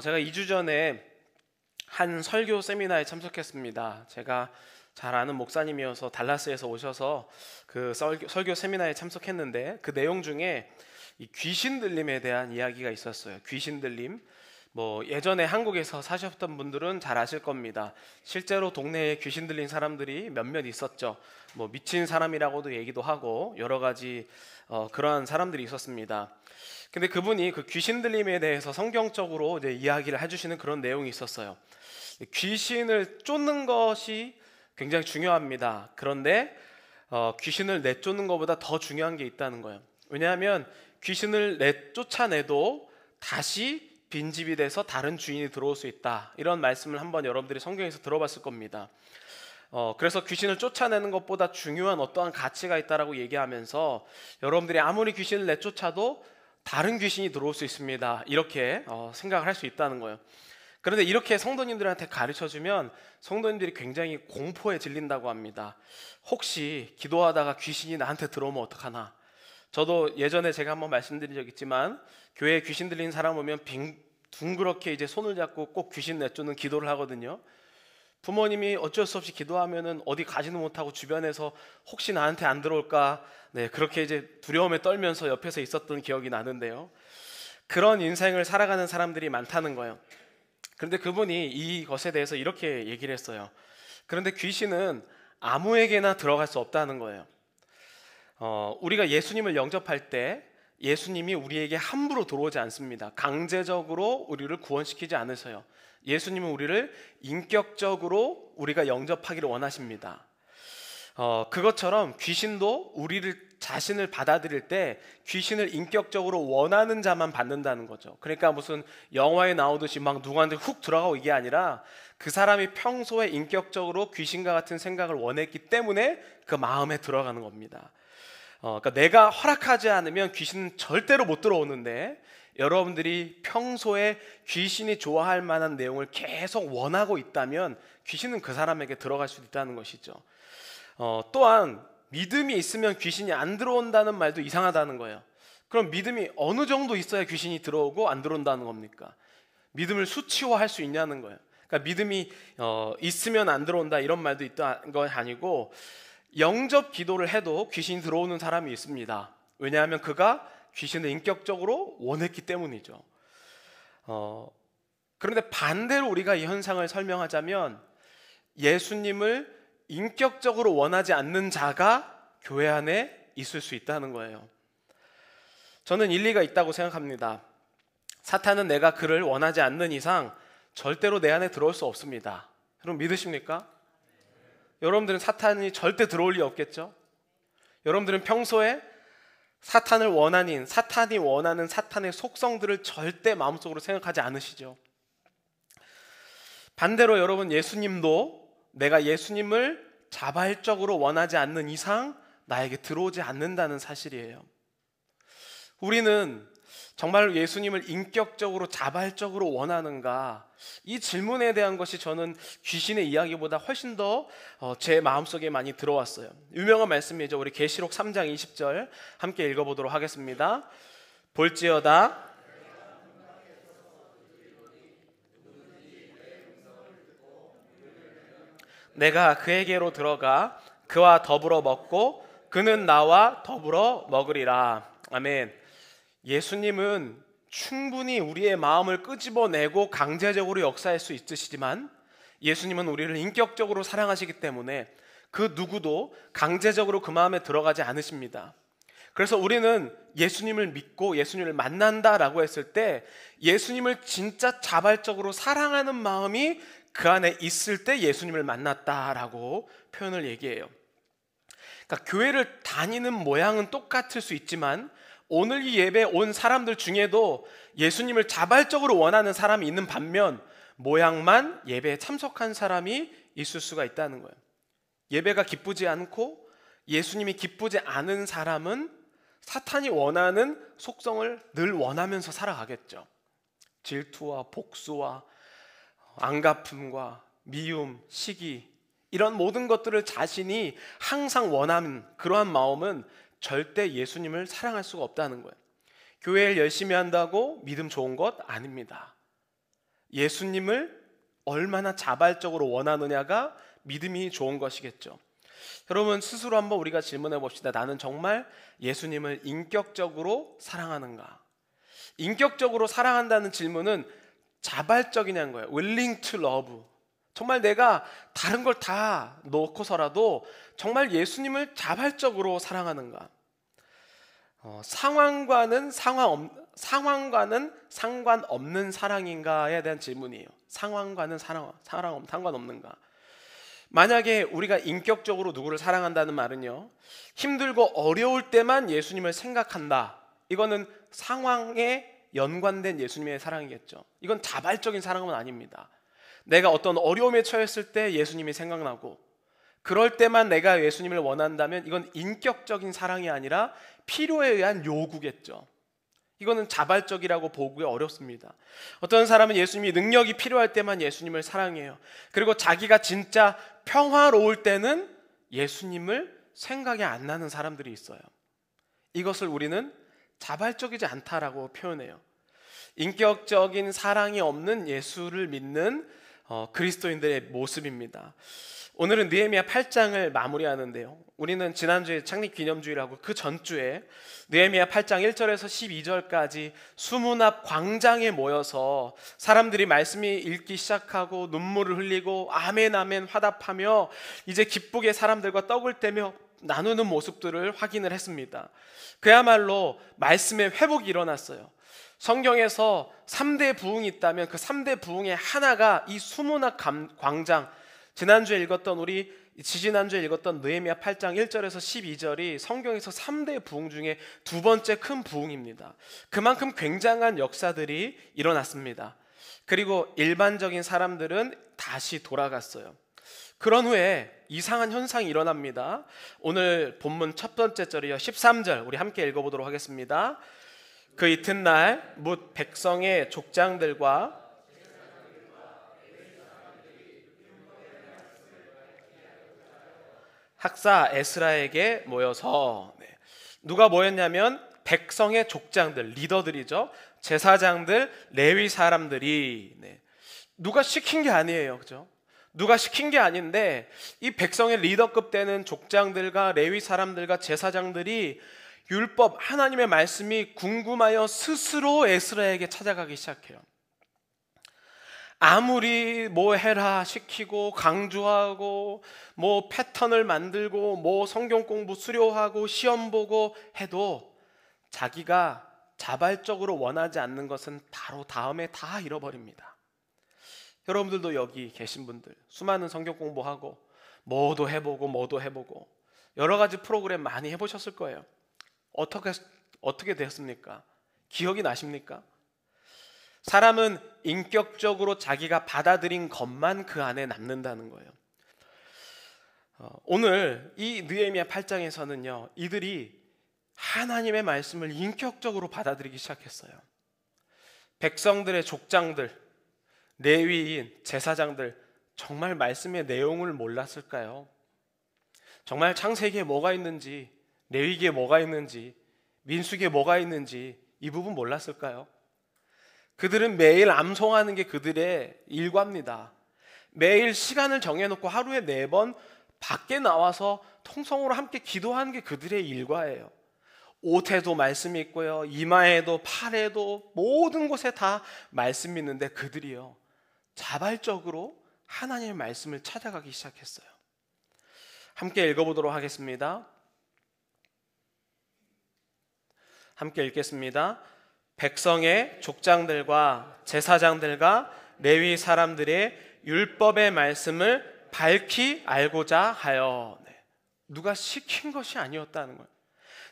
제가 2주 전에 한 설교 세미나에 참석했습니다. 제가 잘 아는 목사님이어서 달라스에서 오셔서 그 설교 세미나에 참석했는데 그 내용 중에 이 귀신 들림에 대한 이야기가 있었어요. 귀신 들림. 예전에 한국에서 사셨던 분들은 잘 아실 겁니다. 실제로 동네에 귀신 들린 사람들이 몇몇 있었죠. 미친 사람이라고도 얘기도 하고 여러 가지 그러한 사람들이 있었습니다. 근데 그분이 그 귀신 들림에 대해서 성경적으로 이제 이야기를 해주시는 그런 내용이 있었어요. 귀신을 쫓는 것이 굉장히 중요합니다. 그런데 귀신을 내쫓는 것보다 더 중요한 게 있다는 거예요. 왜냐하면 귀신을 쫓아내도 다시 빈집이 돼서 다른 주인이 들어올 수 있다. 이런 말씀을 한번 여러분들이 성경에서 들어봤을 겁니다. 그래서 귀신을 쫓아내는 것보다 중요한 어떠한 가치가 있다라고 얘기하면서 여러분들이 아무리 귀신을 내쫓아도 다른 귀신이 들어올 수 있습니다. 이렇게 생각을 할 수 있다는 거예요. 그런데 이렇게 성도님들한테 가르쳐주면 성도님들이 굉장히 공포에 질린다고 합니다. 혹시 기도하다가 귀신이 나한테 들어오면 어떡하나. 저도 예전에 제가 한번 말씀드린 적 있지만 교회에 귀신 들린 사람 오면 둥그렇게 이제 손을 잡고 꼭 귀신 내쫓는 기도를 하거든요. 부모님이 어쩔 수 없이 기도하면은 어디 가지는 못하고 주변에서 혹시 나한테 안 들어올까, 그렇게 이제 두려움에 떨면서 옆에서 있었던 기억이 나는데요. 그런 인생을 살아가는 사람들이 많다는 거예요. 그런데 그분이 이것에 대해서 이렇게 얘기를 했어요. 그런데 귀신은 아무에게나 들어갈 수 없다는 거예요. 우리가 예수님을 영접할 때 예수님이 우리에게 함부로 들어오지 않습니다. 강제적으로 우리를 구원시키지 않으셔요. 예수님은 우리를 인격적으로 우리가 영접하기를 원하십니다. 그것처럼 귀신도 우리를 자신을 받아들일 때 귀신을 인격적으로 원하는 자만 받는다는 거죠. 그러니까 무슨 영화에 나오듯이 막 누구한테 훅 들어가고 이게 아니라 그 사람이 평소에 인격적으로 귀신과 같은 생각을 원했기 때문에 그 마음에 들어가는 겁니다. 그러니까 내가 허락하지 않으면 귀신은 절대로 못 들어오는데 여러분들이 평소에 귀신이 좋아할 만한 내용을 계속 원하고 있다면 귀신은 그 사람에게 들어갈 수 있다는 것이죠. 또한 믿음이 있으면 귀신이 안 들어온다는 말도 이상하다는 거예요. 그럼 믿음이 어느 정도 있어야 귀신이 들어오고 안 들어온다는 겁니까? 믿음을 수치화할 수 있냐는 거예요. 그러니까 믿음이 있으면 안 들어온다 이런 말도 있다는 건 아니고 영접 기도를 해도 귀신이 들어오는 사람이 있습니다. 왜냐하면 그가 귀신을 인격적으로 원했기 때문이죠. 그런데 반대로 우리가 이 현상을 설명하자면 예수님을 인격적으로 원하지 않는 자가 교회 안에 있을 수 있다는 거예요. 저는 일리가 있다고 생각합니다. 사탄은 내가 그를 원하지 않는 이상 절대로 내 안에 들어올 수 없습니다. 여러분 믿으십니까? 여러분들은 사탄이 절대 들어올 리 없겠죠? 여러분들은 평소에 사탄이 원하는 사탄의 속성들을 절대 마음속으로 생각하지 않으시죠? 반대로 여러분 예수님도 내가 예수님을 자발적으로 원하지 않는 이상 나에게 들어오지 않는다는 사실이에요. 우리는 정말 예수님을 인격적으로 자발적으로 원하는가? 이 질문에 대한 것이 저는 귀신의 이야기보다 훨씬 더 제 마음속에 많이 들어왔어요. 유명한 말씀이죠. 우리 계시록 3장 20절 함께 읽어보도록 하겠습니다. 볼지어다 내가 그에게로 들어가 그와 더불어 먹고 그는 나와 더불어 먹으리라. 아멘. 예수님은 충분히 우리의 마음을 끄집어내고 강제적으로 역사할 수 있으시지만 예수님은 우리를 인격적으로 사랑하시기 때문에 그 누구도 강제적으로 그 마음에 들어가지 않으십니다. 그래서 우리는 예수님을 믿고 예수님을 만난다라고 했을 때 예수님을 진짜 자발적으로 사랑하는 마음이 그 안에 있을 때 예수님을 만났다라고 표현을 얘기해요. 그러니까 교회를 다니는 모양은 똑같을 수 있지만 오늘 이 예배에 온 사람들 중에도 예수님을 자발적으로 원하는 사람이 있는 반면 모양만 예배에 참석한 사람이 있을 수가 있다는 거예요. 예배가 기쁘지 않고 예수님이 기쁘지 않은 사람은 사탄이 원하는 속성을 늘 원하면서 살아가겠죠. 질투와 복수와 안갚음과 미움, 시기 이런 모든 것들을 자신이 항상 원하는 그러한 마음은 절대 예수님을 사랑할 수가 없다는 거예요. 교회를 열심히 한다고 믿음 좋은 것 아닙니다. 예수님을 얼마나 자발적으로 원하느냐가 믿음이 좋은 것이겠죠. 여러분 스스로 한번 우리가 질문해 봅시다. 나는 정말 예수님을 인격적으로 사랑하는가? 인격적으로 사랑한다는 질문은 자발적이냐는 거예요. willing to love. 정말 내가 다른 걸 다 놓고서라도 정말 예수님을 자발적으로 사랑하는가? 상황과는 상관없는 사랑인가에 대한 질문이에요. 상황과는 상관없는가? 만약에 우리가 인격적으로 누구를 사랑한다는 말은요, 힘들고 어려울 때만 예수님을 생각한다. 이거는 상황에 연관된 예수님의 사랑이겠죠. 이건 자발적인 사랑은 아닙니다. 내가 어떤 어려움에 처했을 때 예수님이 생각나고 그럴 때만 내가 예수님을 원한다면 이건 인격적인 사랑이 아니라 필요에 의한 요구겠죠. 이거는 자발적이라고 보기 어렵습니다. 어떤 사람은 예수님이 능력이 필요할 때만 예수님을 사랑해요. 그리고 자기가 진짜 평화로울 때는 예수님을 생각이 안 나는 사람들이 있어요. 이것을 우리는 자발적이지 않다라고 표현해요. 인격적인 사랑이 없는 예수를 믿는 그리스도인들의 모습입니다. 오늘은 느헤미야 8장을 마무리하는데요, 우리는 지난주에 창립기념주일하고 그 전주에 느헤미야 8장 1절에서 12절까지 수문 앞 광장에 모여서 사람들이 말씀이 읽기 시작하고 눈물을 흘리고 아멘 아멘 화답하며 이제 기쁘게 사람들과 떡을 떼며 나누는 모습들을 확인을 했습니다. 그야말로 말씀의 회복이 일어났어요. 성경에서 3대 부흥이 있다면 그 3대 부흥의 하나가 이 수문 앞 광장, 지난주에 읽었던 지지난주에 읽었던 느헤미야 8장 1절에서 12절이 성경에서 3대 부흥 중에 두 번째 큰 부흥입니다. 그만큼 굉장한 역사들이 일어났습니다. 그리고 일반적인 사람들은 다시 돌아갔어요. 그런 후에 이상한 현상이 일어납니다. 오늘 본문 첫 번째 절이요, 13절 우리 함께 읽어보도록 하겠습니다. 그 이튿날 뭇 백성의 족장들과 학사 에스라에게 모여서, 누가 모였냐면 백성의 족장들, 리더들이죠. 제사장들, 레위 사람들이, 누가 시킨 게 아니에요, 그죠? 누가 시킨 게 아닌데 이 백성의 리더급 되는 족장들과 레위 사람들과 제사장들이 율법, 하나님의 말씀이 궁금하여 스스로 에스라에게 찾아가기 시작해요. 아무리 뭐 해라 시키고 강조하고 뭐 패턴을 만들고 뭐 성경 공부 수료하고 시험 보고 해도 자기가 자발적으로 원하지 않는 것은 바로 다음에 다 잃어버립니다. 여러분들도 여기 계신 분들 수많은 성경 공부하고 뭐도 해보고 여러 가지 프로그램 많이 해보셨을 거예요. 어떻게 되었습니까? 기억이 나십니까? 사람은 인격적으로 자기가 받아들인 것만 그 안에 남는다는 거예요. 오늘 이 느헤미야 8장에서는요, 이들이 하나님의 말씀을 인격적으로 받아들이기 시작했어요. 백성들의 족장들, 레위인, 제사장들 정말 말씀의 내용을 몰랐을까요? 정말 창세기에 뭐가 있는지, 레위기에 뭐가 있는지, 민수기에 뭐가 있는지 이 부분 몰랐을까요? 그들은 매일 암송하는 게 그들의 일과입니다. 매일 시간을 정해놓고 하루에 4번 밖에 나와서 통성으로 함께 기도하는 게 그들의 일과예요. 옷에도 말씀이 있고요, 이마에도 팔에도 모든 곳에 다 말씀이 있는데 그들이요, 자발적으로 하나님의 말씀을 찾아가기 시작했어요. 함께 읽어보도록 하겠습니다. 함께 읽겠습니다. 백성의 족장들과 제사장들과 레위 사람들의 율법의 말씀을 밝히 알고자 하여. 누가 시킨 것이 아니었다는 거예요.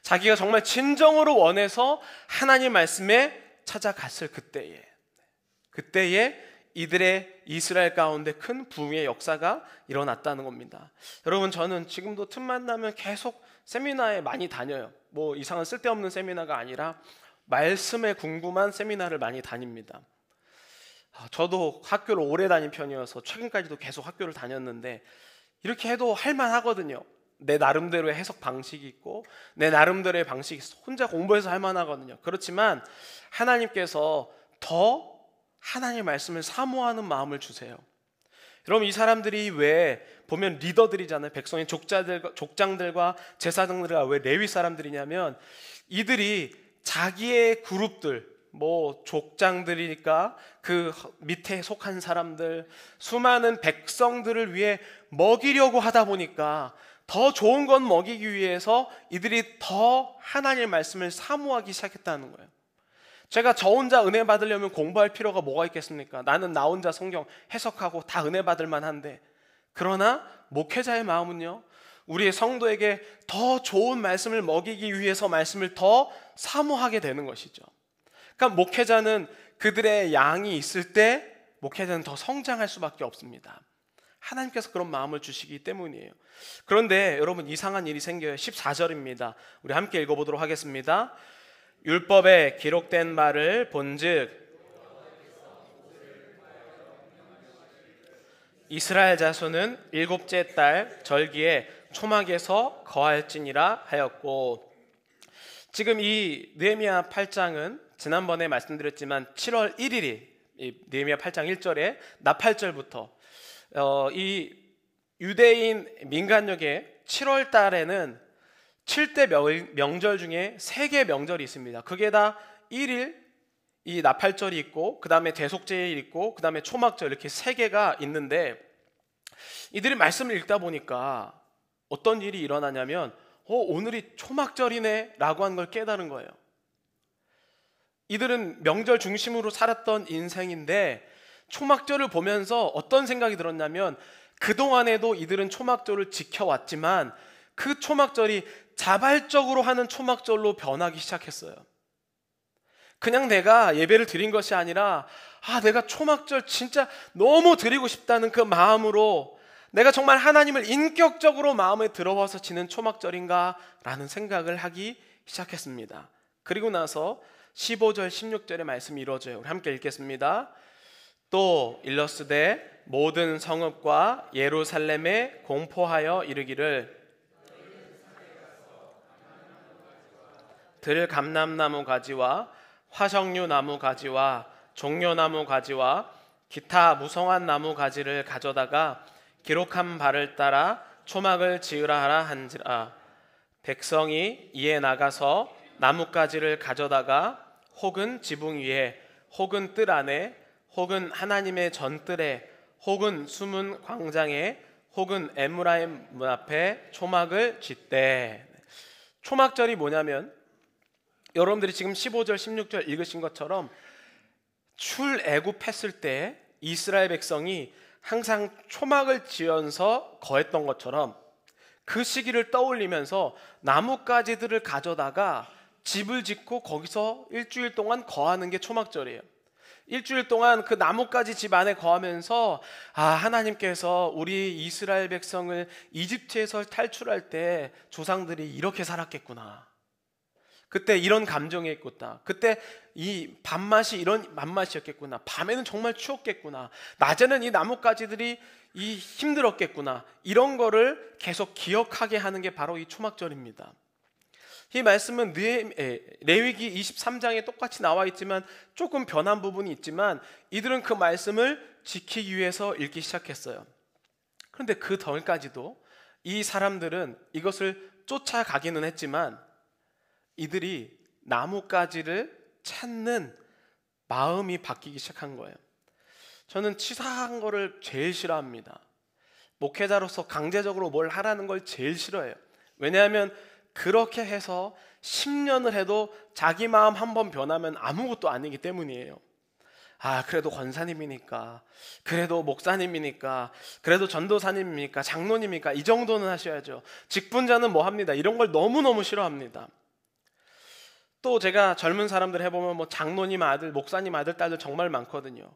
자기가 정말 진정으로 원해서 하나님 말씀에 찾아갔을 그때에 이들의 이스라엘 가운데 큰 부흥의 역사가 일어났다는 겁니다. 여러분, 저는 지금도 틈만 나면 계속 세미나에 많이 다녀요. 뭐 이상한 쓸데없는 세미나가 아니라 말씀에 궁금한 세미나를 많이 다닙니다. 저도 학교를 오래 다닌 편이어서 최근까지도 계속 학교를 다녔는데 이렇게 해도 할만하거든요. 내 나름대로의 해석 방식이 있고 내 나름대로의 방식이 있어. 혼자 공부해서 할만하거든요. 그렇지만 하나님께서 더 하나님의 말씀을 사모하는 마음을 주세요. 여러분, 이 사람들이 왜 보면 리더들이잖아요. 백성의 족장들과 제사장들과 왜 레위 사람들이냐면 이들이 자기의 그룹들, 뭐 족장들이니까 그 밑에 속한 사람들, 수많은 백성들을 위해 먹이려고 하다 보니까 더 좋은 건 먹이기 위해서 이들이 더 하나님의 말씀을 사모하기 시작했다는 거예요. 제가 저 혼자 은혜 받으려면 공부할 필요가 뭐가 있겠습니까? 나는 나 혼자 성경 해석하고 다 은혜 받을 만한데, 그러나 목회자의 마음은요, 우리의 성도에게 더 좋은 말씀을 먹이기 위해서 말씀을 더 사모하게 되는 것이죠. 그러니까 목회자는 그들의 양이 있을 때 목회자는 더 성장할 수밖에 없습니다. 하나님께서 그런 마음을 주시기 때문이에요. 그런데 여러분, 이상한 일이 생겨요. 14절입니다. 우리 함께 읽어보도록 하겠습니다. 율법에 기록된 말을 본즉 이스라엘 자손은 일곱째 달 절기에 초막에서 거할지니라 하였고, 지금 이 느헤미야 8장은 지난번에 말씀드렸지만 7월 1일이 느헤미야 8장 1절에 나팔절부터 이 유대인 민간역에 7월 달에는 7대 명절 중에 3개 명절이 있습니다. 그게 다 1일 이 나팔절이 있고, 그 다음에 대속제일 있고, 그 다음에 초막절, 이렇게 3개가 있는데, 이들이 말씀을 읽다 보니까 어떤 일이 일어나냐면 오늘이 초막절이네 라고 하는 걸 깨달은 거예요. 이들은 명절 중심으로 살았던 인생인데 초막절을 보면서 어떤 생각이 들었냐면, 그동안에도 이들은 초막절을 지켜왔지만 그 초막절이 자발적으로 하는 초막절로 변하기 시작했어요. 그냥 내가 예배를 드린 것이 아니라 내가 초막절 진짜 너무 드리고 싶다는 그 마음으로, 내가 정말 하나님을 인격적으로 마음에 들어와서 지는 초막절인가 라는 생각을 하기 시작했습니다. 그리고 나서 15절 16절의 말씀이 이루어져요. 우리 함께 읽겠습니다. 또 일러스되 모든 성읍과 예루살렘에 공포하여 이르기를 들감람나무 가지와 화석류 나무 가지와 종려나무 가지와 기타 무성한 나무 가지를 가져다가 기록한 바를 따라 초막을 지으라 하라 한지라. 백성이 이에 나가서 나뭇가지를 가져다가 혹은 지붕 위에 혹은 뜰 안에 혹은 하나님의 전뜰에 혹은 숨은 광장에 혹은 에므라임 문 앞에 초막을 짓되. 초막절이 뭐냐면, 여러분들이 지금 15절 16절 읽으신 것처럼 출애굽했을 때 이스라엘 백성이 항상 초막을 지어서 거했던 것처럼 그 시기를 떠올리면서 나뭇가지들을 가져다가 집을 짓고 거기서 일주일 동안 거하는 게 초막절이에요. 일주일 동안 그 나뭇가지 집 안에 거하면서 하나님께서 우리 이스라엘 백성을 이집트에서 탈출할 때 조상들이 이렇게 살았겠구나, 그때 이런 감정이 있겠구나, 그때 이 밥맛이 이런 밥맛이었겠구나, 밤에는 정말 추웠겠구나, 낮에는 이 나뭇가지들이 힘들었겠구나, 이런 거를 계속 기억하게 하는 게 바로 이 초막절입니다. 이 말씀은 레위기 23장에 똑같이 나와 있지만 조금 변한 부분이 있지만 이들은 그 말씀을 지키기 위해서 읽기 시작했어요. 그런데 그 전까지도 이 사람들은 이것을 쫓아가기는 했지만 이들이 나뭇가지를 찾는 마음이 바뀌기 시작한 거예요. 저는 치사한 거를 제일 싫어합니다. 목회자로서 강제적으로 뭘 하라는 걸 제일 싫어해요. 왜냐하면 그렇게 해서 10년을 해도 자기 마음 한번 변하면 아무것도 아니기 때문이에요. 그래도 권사님이니까, 그래도 목사님이니까, 그래도 전도사님이니까, 장로님이니까 이 정도는 하셔야죠. 직분자는 뭐 합니다. 이런 걸 너무너무 싫어합니다. 또 제가 젊은 사람들 해보면 뭐 장로님 아들, 목사님 아들, 딸들 정말 많거든요.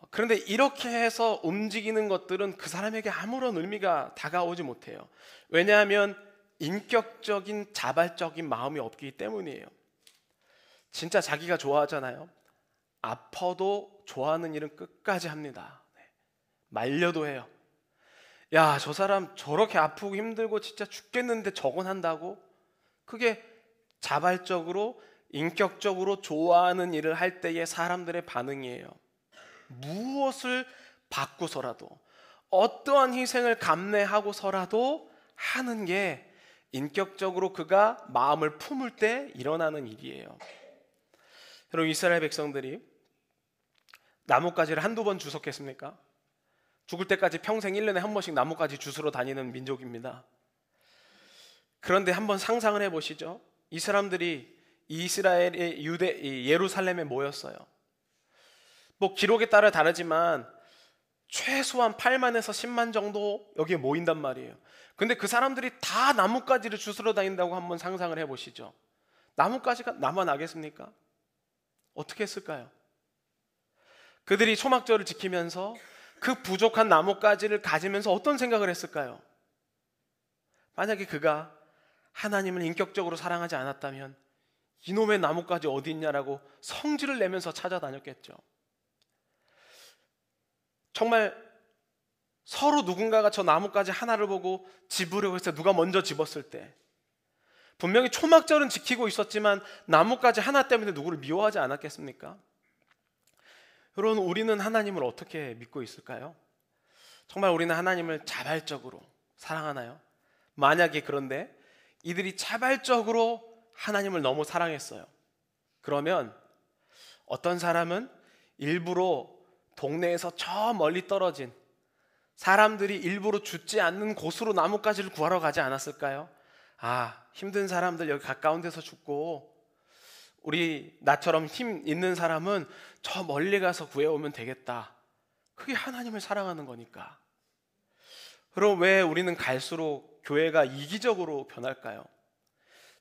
그런데 이렇게 해서 움직이는 것들은 그 사람에게 아무런 의미가 다가오지 못해요. 왜냐하면 인격적인 자발적인 마음이 없기 때문이에요. 진짜 자기가 좋아하잖아요. 아파도 좋아하는 일은 끝까지 합니다. 말려도 해요. 야, 저 사람 저렇게 아프고 힘들고 진짜 죽겠는데 저건 한다고? 그게 자발적으로 인격적으로 좋아하는 일을 할 때의 사람들의 반응이에요. 무엇을 받고서라도, 어떠한 희생을 감내하고서라도 하는 게 인격적으로 그가 마음을 품을 때 일어나는 일이에요. 여러분, 이스라엘 백성들이 나뭇가지를 한두 번 주웠겠습니까? 죽을 때까지 평생 1년에 한 번씩 나뭇가지 주스러 다니는 민족입니다. 그런데 한번 상상을 해보시죠. 이 사람들이 이스라엘의 예루살렘에 모였어요. 뭐 기록에 따라 다르지만 최소한 8만에서 10만 정도 여기에 모인단 말이에요. 근데 그 사람들이 다 나뭇가지를 주스러 다닌다고 한번 상상을 해보시죠. 나뭇가지가 나만 나겠습니까? 어떻게 했을까요? 그들이 초막절을 지키면서 그 부족한 나뭇가지를 가지면서 어떤 생각을 했을까요? 만약에 그가 하나님을 인격적으로 사랑하지 않았다면 이놈의 나뭇가지 어디 있냐라고 성질을 내면서 찾아다녔겠죠. 정말 서로 누군가가 저 나뭇가지 하나를 보고 집으려고 해서 누가 먼저 집었을 때 분명히 초막절은 지키고 있었지만 나뭇가지 하나 때문에 누구를 미워하지 않았겠습니까? 여러분, 우리는 하나님을 어떻게 믿고 있을까요? 정말 우리는 하나님을 자발적으로 사랑하나요? 만약에 그런데 이들이 자발적으로 하나님을 너무 사랑했어요. 그러면 어떤 사람은 일부러 동네에서 저 멀리 떨어진 사람들이 일부러 죽지 않는 곳으로 나뭇가지를 구하러 가지 않았을까요? 아, 힘든 사람들 여기 가까운 데서 죽고 우리 나처럼 힘 있는 사람은 저 멀리 가서 구해오면 되겠다. 그게 하나님을 사랑하는 거니까. 그럼 왜 우리는 갈수록 교회가 이기적으로 변할까요?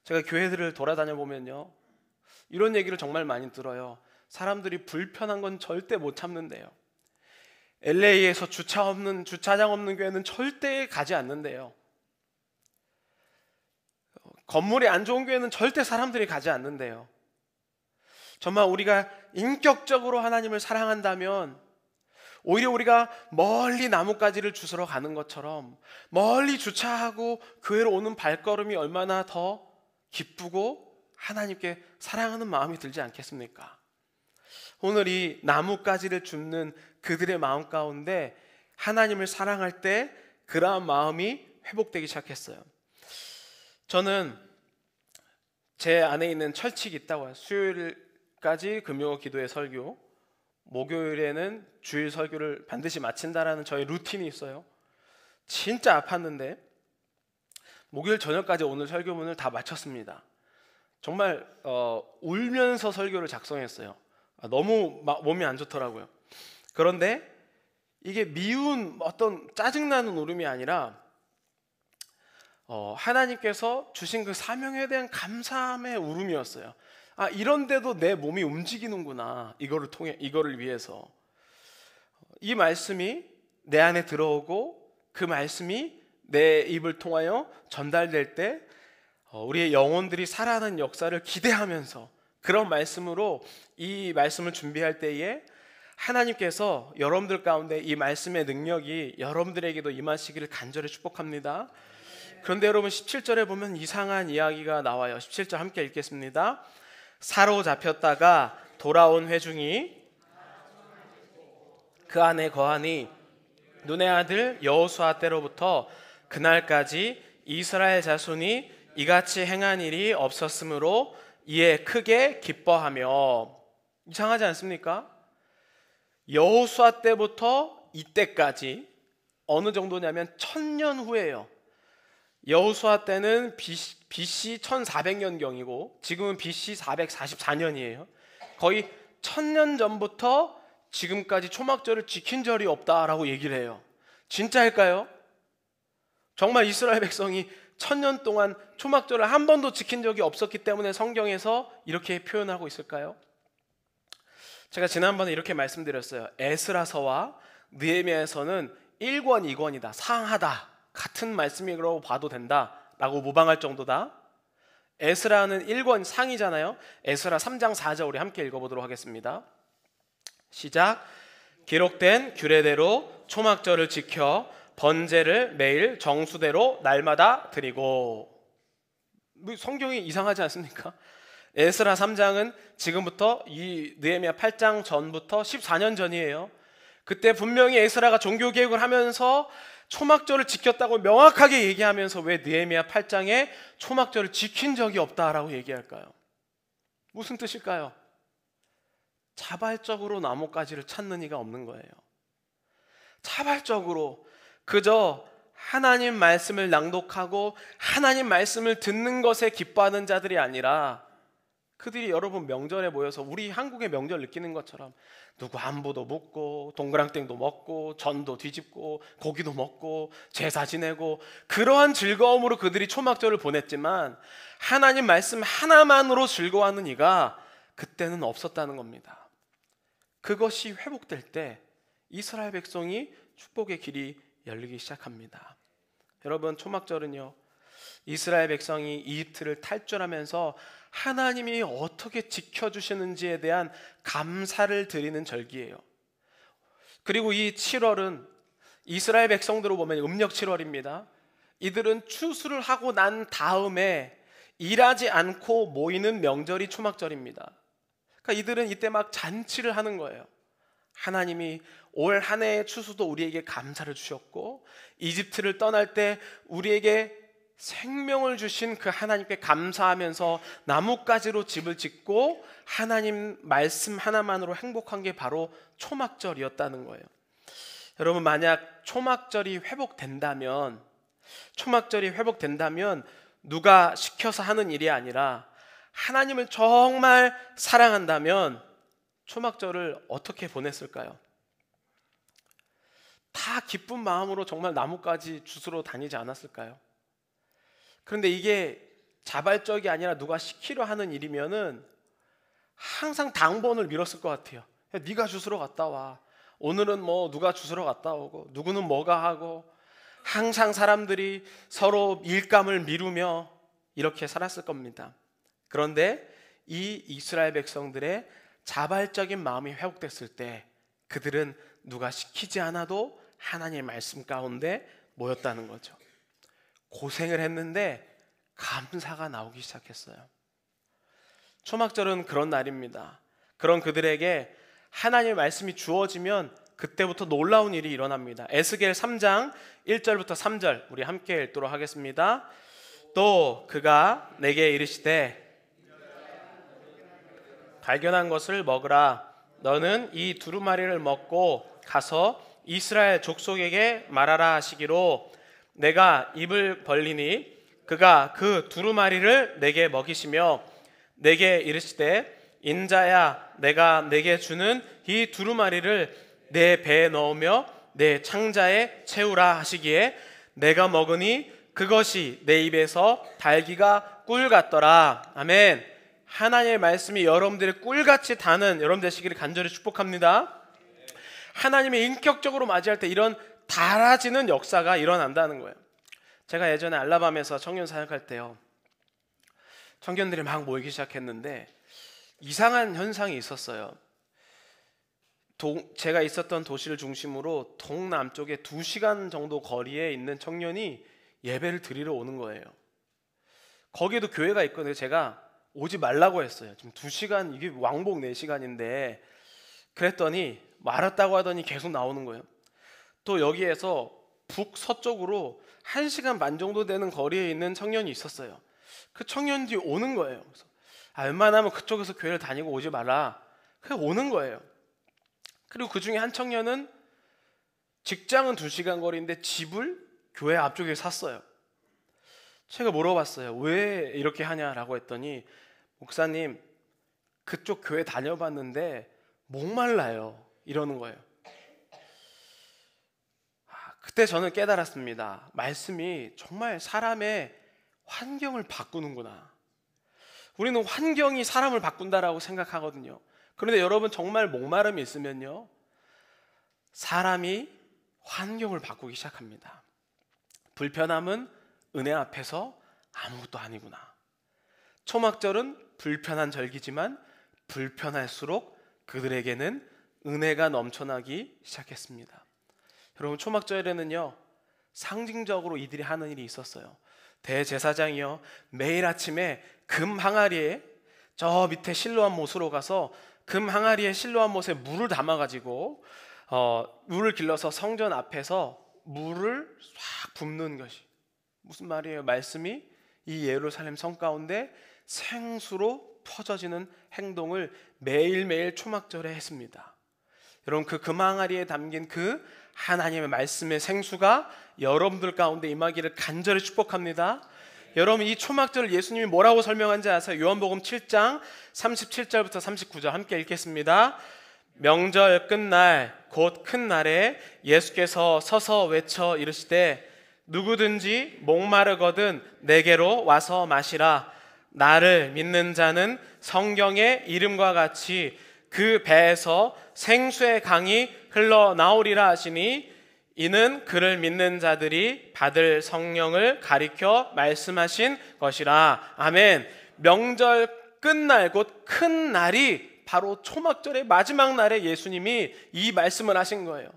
제가 교회들을 돌아다녀 보면요, 이런 얘기를 정말 많이 들어요. 사람들이 불편한 건 절대 못 참는데요. LA에서 주차장 없는 교회는 절대 가지 않는데요. 건물이 안 좋은 교회는 절대 사람들이 가지 않는데요. 정말 우리가 인격적으로 하나님을 사랑한다면 오히려 우리가 멀리 나뭇가지를 주스러 가는 것처럼 멀리 주차하고 교회로 오는 발걸음이 얼마나 더 기쁘고 하나님께 사랑하는 마음이 들지 않겠습니까? 오늘 이 나뭇가지를 줍는 그들의 마음 가운데 하나님을 사랑할 때 그러한 마음이 회복되기 시작했어요. 저는 제 안에 있는 철칙이 있다고 해요. 수요일까지 금요 기도회 설교, 목요일에는 주일 설교를 반드시 마친다라는 저의 루틴이 있어요. 진짜 아팠는데 목요일 저녁까지 오늘 설교문을 다 마쳤습니다. 정말 울면서 설교를 작성했어요. 너무 몸이 안 좋더라고요. 그런데 이게 미운 어떤 짜증나는 울음이 아니라 하나님께서 주신 그 사명에 대한 감사함의 울음이었어요. 아, 이런데도 내 몸이 움직이는구나. 이거를 위해서. 이 말씀이 내 안에 들어오고 그 말씀이 내 입을 통하여 전달될 때 우리의 영혼들이 살아나는 역사를 기대하면서 그런 말씀으로 이 말씀을 준비할 때에 하나님께서 여러분들 가운데 이 말씀의 능력이 여러분들에게도 임하시기를 간절히 축복합니다. 그런데 여러분, 17절에 보면 이상한 이야기가 나와요. 17절 함께 읽겠습니다. 사로잡혔다가 돌아온 회중이 그 안에 거하니 눈의 아들 여호수아 때로부터 그날까지 이스라엘 자손이 이같이 행한 일이 없었으므로 이에 크게 기뻐하며. 이상하지 않습니까? 여호수아 때부터 이때까지 어느 정도냐면 1000년 후예요. 여호수아 때는 BC 1400년경이고 지금은 BC 444년이에요. 거의 1000년 전부터 지금까지 초막절을 지킨 적이 없다라고 얘기를 해요. 진짜일까요? 정말 이스라엘 백성이 1000년 동안 초막절을 한 번도 지킨 적이 없었기 때문에 성경에서 이렇게 표현하고 있을까요? 제가 지난번에 이렇게 말씀드렸어요. 에스라서와 느헤미야서는 1권 2권이다, 상하다, 같은 말씀이라고 봐도 된다라고 모방할 정도다. 에스라는 1권 상이잖아요. 에스라 3장 4절 우리 함께 읽어보도록 하겠습니다. 시작. 기록된 규례대로 초막절을 지켜 번제를 매일 정수대로 날마다 드리고. 성경이 이상하지 않습니까? 에스라 3장은 지금부터 이 느헤미야 8장 전부터 14년 전이에요. 그때 분명히 에스라가 종교개혁을 하면서 초막절을 지켰다고 명확하게 얘기하면서 왜 느헤미야 8장에 초막절을 지킨 적이 없다라고 얘기할까요? 무슨 뜻일까요? 자발적으로 나뭇가지를 찾는 이가 없는 거예요. 자발적으로 그저 하나님 말씀을 낭독하고 하나님 말씀을 듣는 것에 기뻐하는 자들이 아니라, 그들이 여러분 명절에 모여서 우리 한국의 명절 느끼는 것처럼 누구 안부도 묻고 동그랑땡도 먹고 전도 뒤집고 고기도 먹고 제사 지내고, 그러한 즐거움으로 그들이 초막절을 보냈지만 하나님 말씀 하나만으로 즐거워하는 이가 그때는 없었다는 겁니다. 그것이 회복될 때 이스라엘 백성이 축복의 길이 열리기 시작합니다. 여러분, 초막절은요, 이스라엘 백성이 이집트를 탈출하면서 하나님이 어떻게 지켜주시는지에 대한 감사를 드리는 절기예요. 그리고 이 7월은 이스라엘 백성들로 보면 음력 7월입니다. 이들은 추수를 하고 난 다음에 일하지 않고 모이는 명절이 초막절입니다. 그러니까 이들은 이때 막 잔치를 하는 거예요. 하나님이 올 한 해의 추수도 우리에게 감사를 주셨고, 이집트를 떠날 때 우리에게 생명을 주신 그 하나님께 감사하면서 나뭇가지로 집을 짓고 하나님 말씀 하나만으로 행복한 게 바로 초막절이었다는 거예요. 여러분, 만약 초막절이 회복된다면 누가 시켜서 하는 일이 아니라 하나님을 정말 사랑한다면 초막절을 어떻게 보냈을까요? 다 기쁜 마음으로 정말 나뭇가지 주스러 다니지 않았을까요? 그런데 이게 자발적이 아니라 누가 시키려 하는 일이면은 항상 당번을 미뤘을 것 같아요. 야, 네가 주스러 갔다 와. 오늘은 뭐 누가 주스러 갔다 오고 누구는 뭐가 하고, 항상 사람들이 서로 일감을 미루며 이렇게 살았을 겁니다. 그런데 이 이스라엘 백성들의 자발적인 마음이 회복됐을 때 그들은 누가 시키지 않아도 하나님의 말씀 가운데 모였다는 거죠. 고생을 했는데 감사가 나오기 시작했어요. 초막절은 그런 날입니다. 그런 그들에게 하나님의 말씀이 주어지면 그때부터 놀라운 일이 일어납니다. 에스겔 3장 1절부터 3절 우리 함께 읽도록 하겠습니다. 또 그가 내게 이르시되 발견한 것을 먹으라. 너는 이 두루마리를 먹고 가서 이스라엘 족속에게 말하라 하시기로 내가 입을 벌리니 그가 그 두루마리를 내게 먹이시며 내게 이르시되 인자야, 내가 내게 주는 이 두루마리를 내 배에 넣으며 내 창자에 채우라 하시기에 내가 먹으니 그것이 내 입에서 달기가 꿀 같더라. 아멘. 하나님의 말씀이 여러분들의 꿀같이 다는 여러분 되시기를 간절히 축복합니다. 하나님의 인격적으로 맞이할 때 이런 달아지는 역사가 일어난다는 거예요. 제가 예전에 알라밤에서 청년 사역할 때요, 청년들이 막 모이기 시작했는데 이상한 현상이 있었어요. 제가 있었던 도시를 중심으로 동남쪽에 2시간 정도 거리에 있는 청년이 예배를 드리러 오는 거예요. 거기에도 교회가 있거든요. 제가 오지 말라고 했어요. 지금 2시간, 이게 왕복 4시간인데 그랬더니 말았다고 하더니 계속 나오는 거예요. 또 여기에서 북서쪽으로 1시간 반 정도 되는 거리에 있는 청년이 있었어요. 그 청년들이 오는 거예요. 그래서 웬만하면 그쪽에서 교회를 다니고 오지 말라. 그냥 오는 거예요. 그리고 그 중에 한 청년은 직장은 2시간 거리인데 집을 교회 앞쪽에 샀어요. 제가 물어봤어요. 왜 이렇게 하냐라고 했더니 목사님, 그쪽 교회 다녀봤는데 목말라요. 이러는 거예요. 그때 저는 깨달았습니다. 말씀이 정말 사람의 환경을 바꾸는구나. 우리는 환경이 사람을 바꾼다라고 생각하거든요. 그런데 여러분, 정말 목마름이 있으면요, 사람이 환경을 바꾸기 시작합니다. 불편함은 은혜 앞에서 아무것도 아니구나. 초막절은 불편한 절기지만 불편할수록 그들에게는 은혜가 넘쳐나기 시작했습니다. 여러분, 초막절에는요, 상징적으로 이들이 하는 일이 있었어요. 대제사장이요, 매일 아침에 금 항아리에 저 밑에 실로암 못으로 가서 금 항아리에 실로암 못에 물을 담아가지고 물을 길러서 성전 앞에서 물을 싹 붓는 것이 무슨 말이에요? 말씀이 이 예루살렘 성 가운데 생수로 퍼져지는 행동을 매일매일 초막절에 했습니다. 여러분, 그 금항아리에 담긴 그 하나님의 말씀의 생수가 여러분들 가운데 임하기를 간절히 축복합니다. 여러분, 이 초막절을 예수님이 뭐라고 설명한지 아세요? 요한복음 7장 37절부터 39절 함께 읽겠습니다. 명절 끝날 곧 큰 날에 예수께서 서서 외쳐 이르시되 누구든지 목마르거든 내게로 와서 마시라. 나를 믿는 자는 성경의 이름과 같이 그 배에서 생수의 강이 흘러나오리라 하시니 이는 그를 믿는 자들이 받을 성령을 가리켜 말씀하신 것이라. 아멘. 명절 끝날 곧 큰 날이 바로 초막절의 마지막 날에 예수님이 이 말씀을 하신 거예요.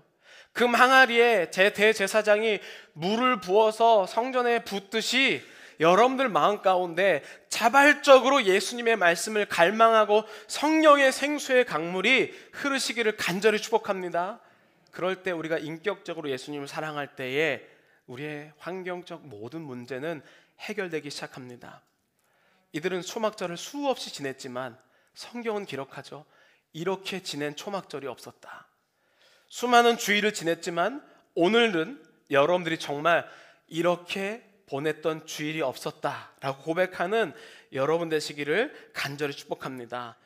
금 항아리에 대제사장이 물을 부어서 성전에 붓듯이 여러분들 마음 가운데 자발적으로 예수님의 말씀을 갈망하고 성령의 생수의 강물이 흐르시기를 간절히 축복합니다. 그럴 때 우리가 인격적으로 예수님을 사랑할 때에 우리의 환경적 모든 문제는 해결되기 시작합니다. 이들은 초막절을 수없이 지냈지만 성경은 기록하죠. 이렇게 지낸 초막절이 없었다. 수많은 주일을 지냈지만 오늘은 여러분들이 정말 이렇게 보냈던 주일이 없었다라고 고백하는 여러분 되시기를 간절히 축복합니다.